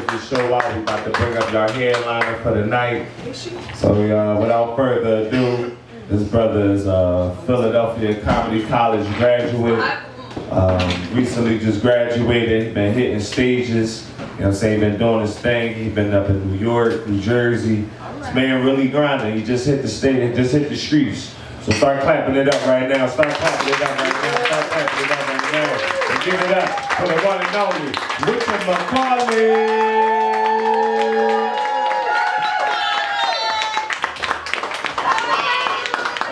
close the show out. We about to bring up our headliner for the night. So without further ado, this brother is a Philadelphia Comedy College graduate. Recently just graduated, been hitting stages. You know what I'm saying? Been doing his thing. He's been up in New York, New Jersey. This man really grinding. He just hit the stage, just hit the streets. So start clapping it up right now. Start clapping it up right now. Start clapping it up right now. And give it up for the one and only Wutchamccallit.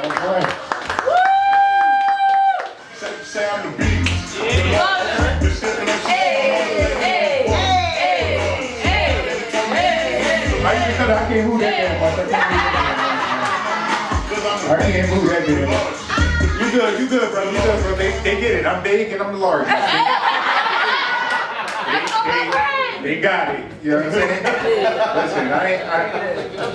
All right. Sound the beat. I can't move that damn much. I can't move that damn much. You good, bro. You good, bro. They get it. I'm big and I'm large. They got it. You know what I'm saying? Listen,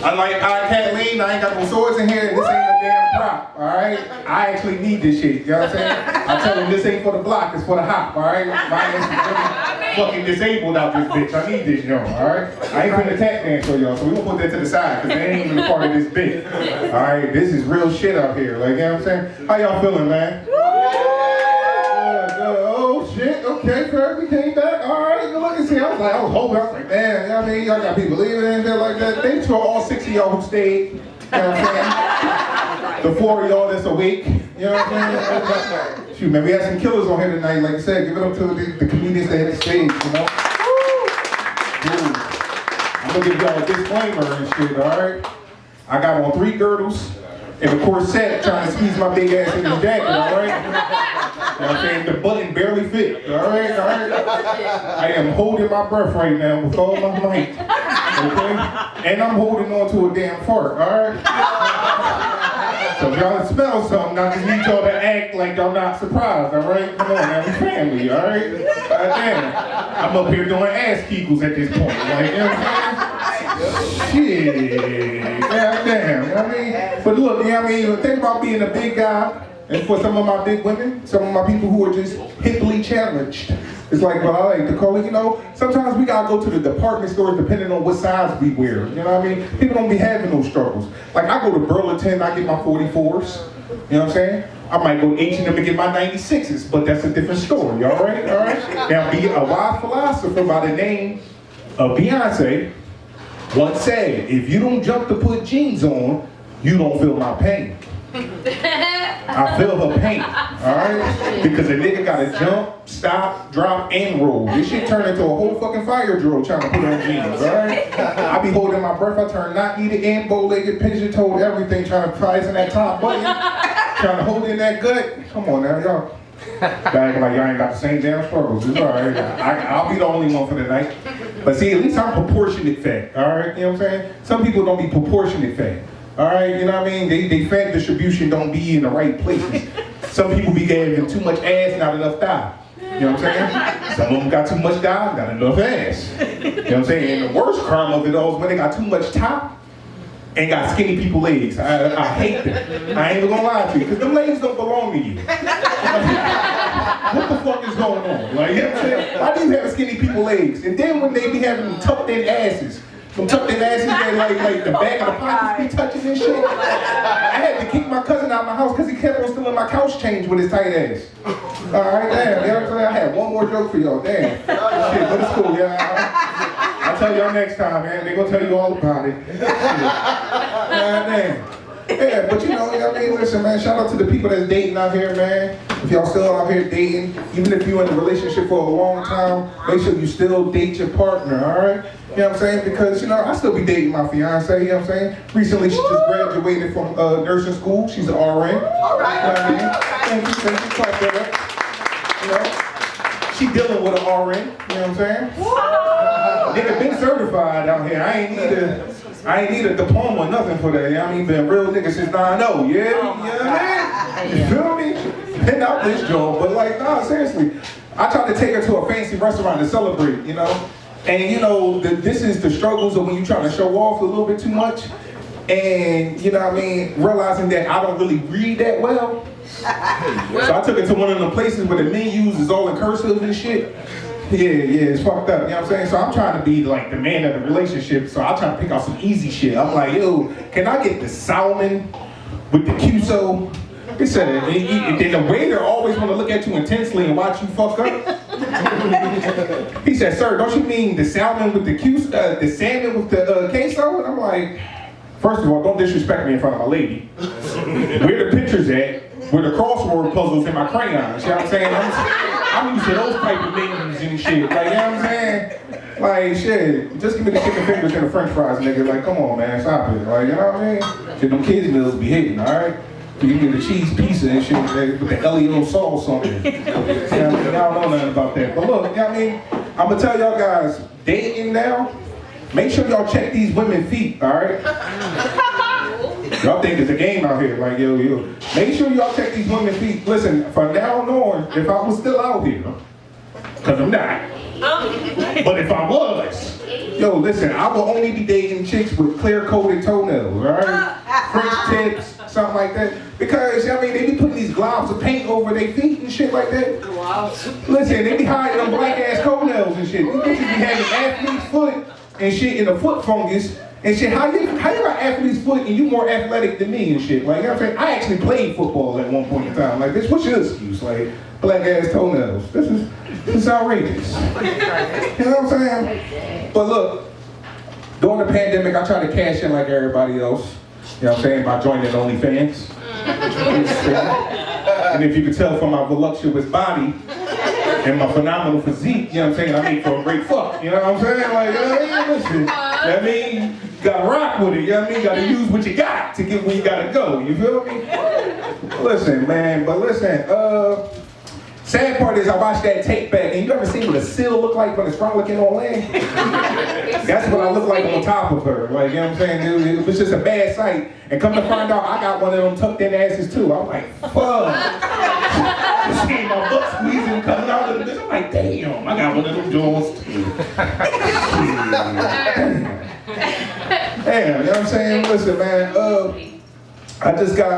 unlike Kathleen, I ain't got no swords in here and this ain't no damn prop, alright? I actually need this shit, you know what I'm saying? I tell them this ain't for the block, it's for the hop, alright? My ass is really fucking disabled out this bitch. I need this, y'all, alright? I ain't finna tap dance for y'all, so we gonna put that to the side because they ain't even a part of this bit. Alright, this is real shit out here, like, you know what I'm saying? How y'all feeling, man? Oh shit, okay, Kirby came back, alright, good looking. See, I was hoping, I was like, man, you know what I mean? Y'all got people leaving and shit like that. Thanks for all 6 of y'all who stayed, you know what I'm saying? The 4 of y'all that's awake, you know what I'm saying? Shoot, man, we had some killers on here tonight, like I said, give it up to the comedians that hit the stage, you know? Dude, I'm gonna give y'all a disclaimer and shit, alright? I got on 3 girdles and a corset trying to squeeze my big ass in the jacket, alright? You know what I'm saying? The button barely fit, alright? I am holding my breath right now with all my might, okay? And I'm holding on to a damn fart, alright? So if y'all smell something, I just need y'all to act like y'all not surprised, alright? Come on, man, we family, alright? Goddamn. I'm up here doing ass kegels at this point, like, you know what I'm saying? Shit, goddamn, you know what I mean? But look, you know what I mean? Think about being a big guy, and for some of my big women, some of my people who are just hippily challenged. It's like what I like to call it, you know, sometimes we gotta go to the department stores depending on what size we wear, you know what I mean? People don't be having those struggles. Like I go to Burlington, I get my 44s, you know what I'm saying? I might go to H&M and get my 96s, but that's a different story, all right? Now, a wise philosopher by the name of Beyonce once said, if you don't jump to put jeans on, you don't feel my pain. I feel her pain, alright? Because a nigga gotta jump, stop, drop, and roll. This shit turned into a whole fucking fire drill trying to put on jeans, alright? I be holding my breath, I turn not-needed and bow-legged, pigeon-toed, everything, trying to prize in that top button, trying to hold in that gut. Come on now, y'all. Acting like y'all ain't got the same damn struggles. It's alright. I'll be the only one for the night. But see, at least I'm proportionate fat, alright? You know what I'm saying? Some people don't be proportionate fat. Alright, you know what I mean? They fat distribution don't be in the right places. Some people be having too much ass, not enough thigh. You know what I'm saying? Some of them got too much thigh, not enough ass. You know what I'm saying? And the worst crime of it all is when they got too much top and got skinny people legs. I hate them. I ain't even gonna lie to you, because them legs don't belong to you. What the fuck is going on? Like, you know what I'm saying? I do have skinny people legs. And then when they be having them tucked in asses, them tucked in asses that like the back of the pockets be touching and shit. I had to kick my cousin out of my house because he kept on stealing my couch change with his tight ass. Alright, damn, you know what I'm saying? I had one more joke for y'all, damn. Shit, but it's cool, yeah. I'll tell y'all next time, man. They gonna tell you all about it. Damn. Yeah, but you know what I mean? Listen, man, shout out to the people that's dating out here, man. If y'all still out here dating, even if you're in a relationship for a long time, make sure you still date your partner, alright? You know what I'm saying? Because, you know, I still be dating my fiance, you know what I'm saying? Recently, she just graduated from nursing school. She's an RN. Alright. You know what I mean? Thank you, clap that up. You know? She dealing with an RN, you know what I'm saying? Nigga been certified out here. I ain't need a diploma or nothing for that, you know what I mean? Been a real nigga since 9-0, yeah? You know what I mean? You feel me? Been out this joint, but like, nah, seriously. I tried to take her to a fancy restaurant to celebrate, you know? And you know, this is the struggles of when you're trying to show off a little bit too much. And, you know what I mean, realizing that I don't really read that well. So I took it to one of the places where the menus is all in cursive and shit. it's fucked up, you know what I'm saying? So I'm trying to be like the man of the relationship, so I try to pick out some easy shit. I'm like, yo, can I get the salmon with the queso? He said, and then the waiter always want to look at you intensely and watch you fuck up. He said, sir, don't you mean the salmon with the queso, the salmon with the queso? And I'm like, first of all, don't disrespect me in front of my lady. Where the pictures at? Where the crossword puzzles in my crayons, you know what I'm saying? I'm used to those type of names and shit, like, you know what I'm saying? Like, shit, just give me the chicken fingers and the french fries, nigga. Like, come on, man, stop it. Like, you know what I mean? Shit, them kids' meals be hitting, all right? You give me the cheese pizza and shit with the LEO sauce on it. You know what I mean? Y'all know nothing about that. But look, you know what I mean? I'm gonna tell y'all guys, dating now, make sure y'all check these women's feet, all right? Y'all think it's a game out here, like, yo. Make sure y'all check these women's feet. Listen, from now on, if I was still out here, because I'm not, but if I was, yo, listen, I will only be dating chicks with clear-coated toenails, all right? French tips, something like that. Because, I mean, they be putting these globs of paint over their feet and shit like that. Wow. Listen, they be hiding them black-ass toenails and shit. These bitches be having athlete's foot and shit in the foot fungus. And shit, how you got athlete's foot and you more athletic than me and shit? Like, you know what I'm saying? I actually played football at one point in time. Like, bitch, what's your excuse? Like, black ass toenails. This is outrageous. You know what I'm saying? But look, during the pandemic, I tried to cash in like everybody else. You know what I'm saying? By joining OnlyFans. And if you could tell from my voluptuous body and my phenomenal physique, you know what I'm saying? I make for a great fuck. You know what I'm saying? Like, listen. I mean, you gotta rock with it, you know what I mean? You gotta use what you got to get where you gotta go, you feel me? Listen, man, but listen, sad part is I watched that tape back, and you ever seen what a seal look like when it's front looking on land? That's what I look like on top of her, like, you know what I'm saying? It was just a bad sight, and come to find out, I got one of them tucked in asses too. I'm like, fuck. Seeing my butt squeezing coming out of the bitch, I'm like, damn, I got one of them jaws too. Damn, you know what I'm saying? Listen, man, I just got,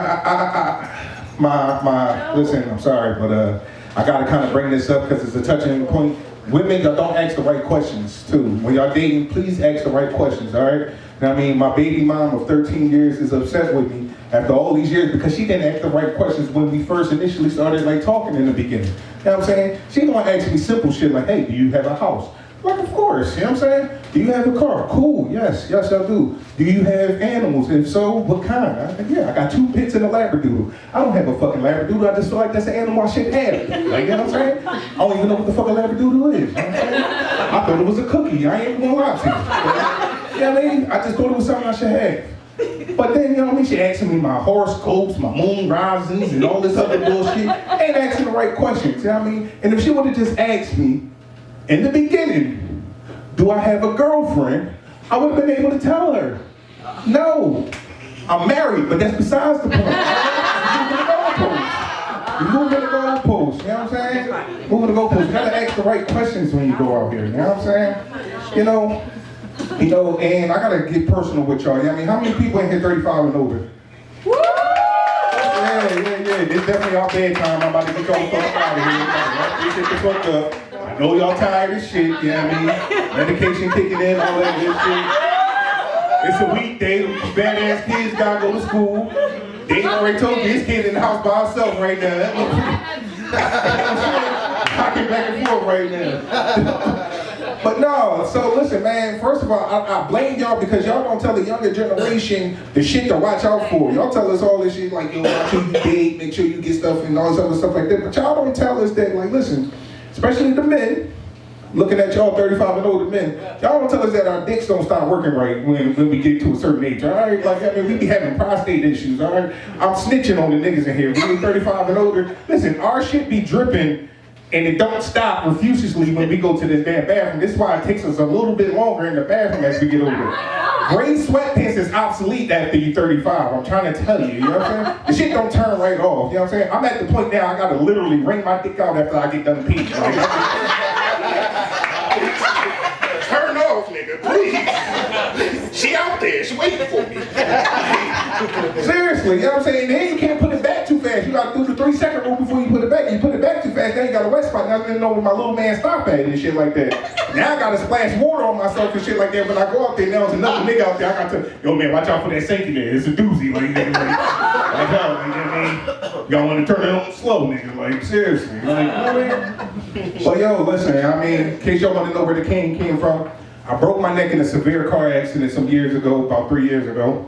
listen, I'm sorry, but I gotta kind of bring this up because it's a touching point. Women, y'all don't ask the right questions too. When y'all dating, please ask the right questions, all right? I mean, my baby mom of 13 years is upset with me after all these years because she didn't ask the right questions when we first initially started like talking in the beginning. You know what I'm saying? She gonna ask me simple shit like, hey, do you have a house? Like, of course, you know what I'm saying? Do you have a car? Cool, yes, I do. Do you have animals? If so, what kind? I got 2 pits and a Labradoodle. I don't have a fucking Labradoodle, I just feel like that's an animal I should have. Like, you know what I'm saying? I don't even know what the fuck a Labradoodle is, you know what I'm saying? I thought it was a cookie, I ain't gonna lie to you. You know what I mean? I just thought it was something I should have. But then, you know what I mean? She asking me my horoscopes, my moon risings, and all this other bullshit. Ain't asking the right questions, you know what I mean? And if she would have just asked me, in the beginning, do I have a girlfriend? I would have been able to tell her. No, I'm married, but that's besides the point. You're moving the goalposts, you know what I'm saying? Moving the goalposts. You gotta ask the right questions when you go out here, you know what I'm saying? You know, and I gotta get personal with y'all. I mean, how many people in here 35 and older? Woo! Yeah. It's definitely our bedtime. I'm about to get y'all the fuck out of here. You get the fuck up. I know y'all tired as shit, you know what I mean? Medication kicking in, all that good shit. It's a weekday, badass kids gotta go to school. They already told me his kid in the house by himself right now. Talking back and forth right now. But no, so listen, man, first of all, I blame y'all because y'all don't tell the younger generation the shit to watch out for. Y'all tell us all this shit like, yo, make sure you date, make sure you get stuff and all this other stuff like that. But y'all don't tell us that, like, listen, especially the men, looking at y'all 35 and older men, y'all don't tell us that our dicks don't start working right when we get to a certain age, all right? Like, I mean, we be having prostate issues, all right? I'm snitching on the niggas in here. We 35 and older. Listen, our shit be dripping and it don't stop profusely when we go to this damn bathroom. This is why it takes us a little bit longer in the bathroom as we get older. Gray sweatpants is obsolete after you're 35. I'm trying to tell you, you know what I'm saying? The shit don't turn right off, you know what I'm saying? I'm at the point now I gotta literally wring my dick out after I get done peeing. Like, turn off, nigga, please. She out there, she waiting for me. Seriously, you know what I'm saying? Then you can't put it back too fast. You gotta do the 3-second rule before you put it back. You put it back too fast, now you got a wet spot. Now I didn't know where my little man stopped at and shit like that. Now I gotta splash water on myself and shit like that. When I go out there, now there's another nigga out there. I got to, yo man, watch out for that sink in there. It's a doozy, like nigga. Like, you know what I mean? Y'all wanna turn it on slow, nigga. Like, seriously. Like, you know what I mean? But yo, listen, I mean, in case y'all wanna know where the cane came from, I broke my neck in a severe car accident some years ago, about 3 years ago.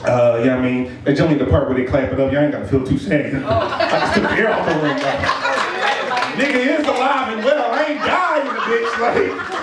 Yeah, I mean, that's only the part where they clap it up. Y'all ain't gotta feel too sad. I just took the air off the ring. Nigga is alive and well. I ain't dying, bitch. Like,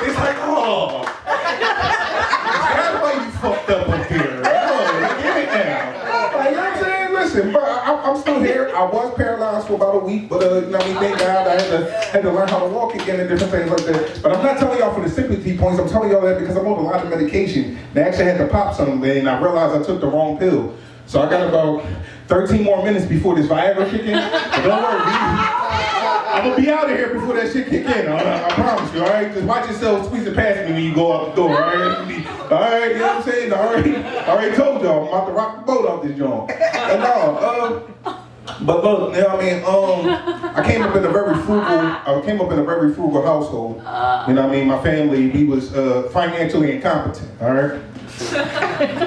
it's like, oh. That's why you fucked up here. Oh, get it now. Like, you know what I'm saying? Listen, bro, I'm still here. I was paralyzed for about a week, but you know what I mean? Thank God I had to learn how to walk again and different things like that. But I'm not telling y'all for the sympathy points. I'm telling y'all that because I'm on a lot of medication. They actually had to pop something, and I realized I took the wrong pill. So I got about 13 more minutes before this Viagra kick in. But don't worry, I'm gonna be out of here before that shit kick in. I promise you, all right? Just watch yourself squeeze past me when you go out the door, all right? All right, you know what I'm saying? I already told y'all, I'm about to rock the boat out this joint. And but look, you know what I mean? I came up in a very frugal household. You know what I mean? My family, we was financially incompetent, all right?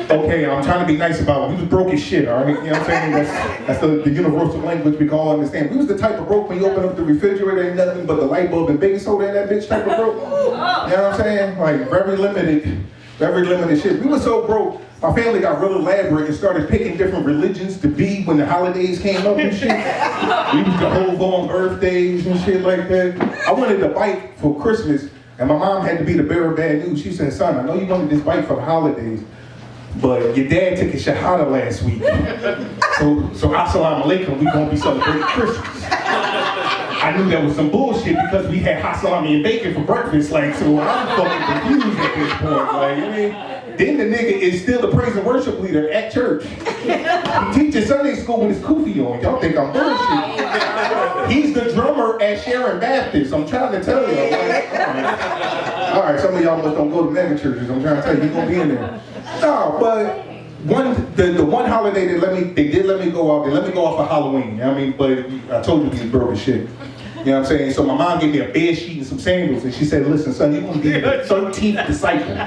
Okay, I'm trying to be nice about it. We was broke as shit, all right? You know what I'm saying? That's the universal language we can all understand. We was the type of broke when you open up the refrigerator, ain't nothing but the light bulb and baking soda in that bitch type of broke. You know what I'm saying? Like, very limited shit. We were so broke, my family got real elaborate and started picking different religions to be when the holidays came up and shit. We used to hold on birthdays and shit like that. I wanted a bike for Christmas, and my mom had to be the bearer of bad news. She said, son, I know you wanted this bike for the holidays, but your dad took a shahada last week. So assalamu alaikum, we gonna be celebrating Christmas. I knew that was some bullshit because we had hot salami and bacon for breakfast, like, so I'm fucking confused at this point, like, I mean. Then the nigga is still the praise and worship leader at church. He teaches Sunday school with his kufi on. Y'all think I'm bullshit. He's the drummer at Sharon Baptist. I'm trying to tell you. Like, all right, some of y'all must don't go to mega churches. I'm trying to tell you, he's gonna be in there. No, but the one holiday they did let me go out. They let me go out for Halloween. You know what I mean? But I told you these broke as shit. You know what I'm saying? So my mom gave me a bed sheet and some sandals, and she said, listen, son, you're going to be the 13th disciple.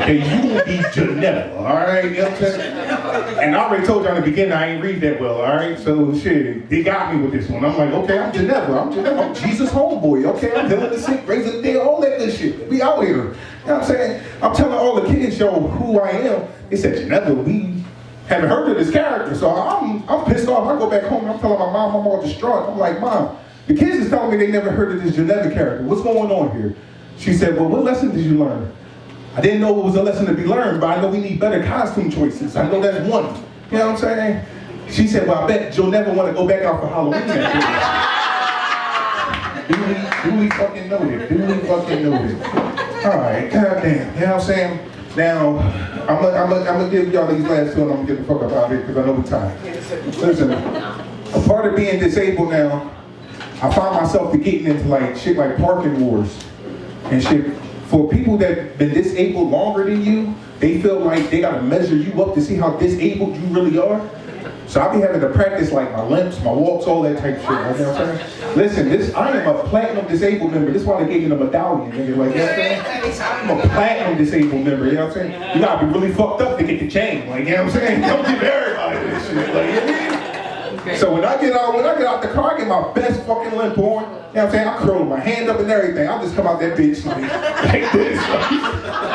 Okay, you're going to be Geneva, all right? You know what I'm saying? And I already told you in the beginning I ain't read that well, all right? So, shit, they got me with this one. I'm like, okay, I'm Geneva. I'm Jesus' homeboy, okay? I'm healing the sick, raising the dead, all that good shit. We out here. You know what I'm saying? I'm telling all the kids, yo, who I am. They said, Geneva, we haven't heard of this character. So I'm pissed off. I go back home and I'm telling my mom I'm all distraught. I'm like, Mom, the kids is telling me they never heard of this Geneva character. What's going on here? She said, well, what lesson did you learn? I didn't know it was a lesson to be learned, but I know we need better costume choices. I know that's one. You know what I'm saying? She said, well, I bet you'll never want to go back out for Halloween that year. Do we fucking know this? Do we fucking know this? All right, goddamn. You know what I'm saying? Now, I'm gonna give y'all these last two and I'm gonna get the fuck up out of here because I know we're tired. Listen, a part of being disabled now, I find myself getting into like shit like parking wars and shit. For people that been disabled longer than you, they feel like they gotta measure you up to see how disabled you really are. So I be having to practice like my limps, my walks, all that type of shit. You know what I'm saying? Listen, I am a platinum disabled member. This is why they gave me the medallion, nigga. Like, you know what I'm saying? I'm a platinum disabled member, you know what I'm saying? You gotta be really fucked up to get the chain, like, you know what I'm saying? Don't give everybody this shit, like, you know what I mean? So when I get out the car, I get my best fucking limp on. You know what I'm saying? I curl my hand up and everything. I just come out that bitch like this,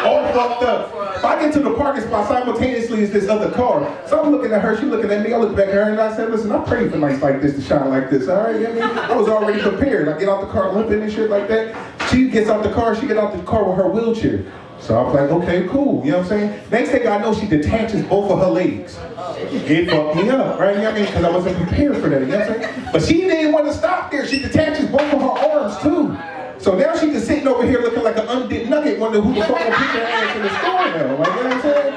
all fucked up. If I get to the parking spot simultaneously as this other car, so I'm looking at her, she looking at me, I look back at her and I said, listen, I prayed for nights like this to shine like this, all right? You know what I mean? I was already prepared. I get out the car limping and shit like that. She gets out the car with her wheelchair. So I was like, okay, cool, you know what I'm saying? Next thing I know, she detaches both of her legs. It fucked me up, right? You know what I mean? Because I wasn't prepared for that, you know what I'm saying? But she didn't want to stop there. She detaches both of her arms, too. So now she's just sitting over here looking like an undid nugget, wondering who the fuck will put their ass in the store now, like, you know what I'm saying?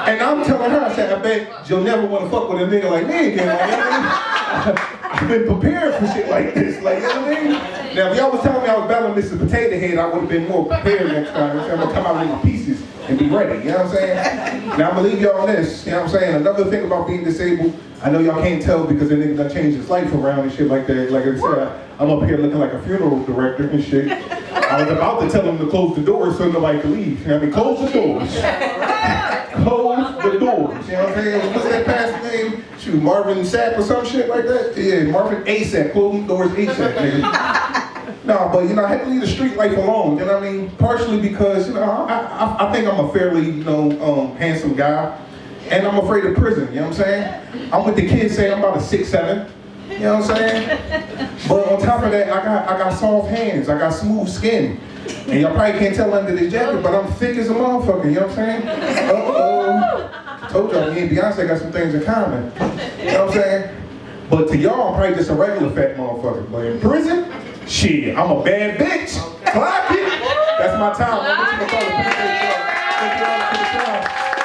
And I'm telling her, I said, I bet you'll never want to fuck with a nigga like me again, like, you know what I mean? I've been prepared for shit like this, like, you know what I mean? Now, if y'all was telling me I was battling Mr. Potato Head, I would have been more prepared next time. I'm gonna come out in my pieces and be ready, you know what I'm saying? Now, I'm gonna leave y'all on this, you know what I'm saying? Another thing about being disabled, I know y'all can't tell because the nigga done changed his life around and shit like that. Like I said, I'm up here looking like a funeral director and shit. I was about to tell him to close the doors so nobody could leave. You know what I mean? Close the doors. Close the doors. You know what I'm saying? What's that pastor's name? Shoot, Marvin Sapp or some shit like that? Yeah, Marvin ASAP. Close the doors ASAP, nigga. No, but you know, I had to leave the street life alone. You know what I mean? Partially because, you know, I think I'm a fairly, you know, handsome guy. And I'm afraid of prison, you know what I'm saying? I'm with the kids saying I'm about a 6'7", you know what I'm saying? But on top of that, I got soft hands, I got smooth skin. And y'all probably can't tell under this jacket, but I'm thick as a motherfucker, you know what I'm saying? Told y'all, me and Beyonce got some things in common, you know what I'm saying? But to y'all, I'm probably just a regular fat motherfucker. But in prison, shit, I'm a bad bitch. Clock it. That's my time. I'm Wutchamccallit. Thank you all for the time.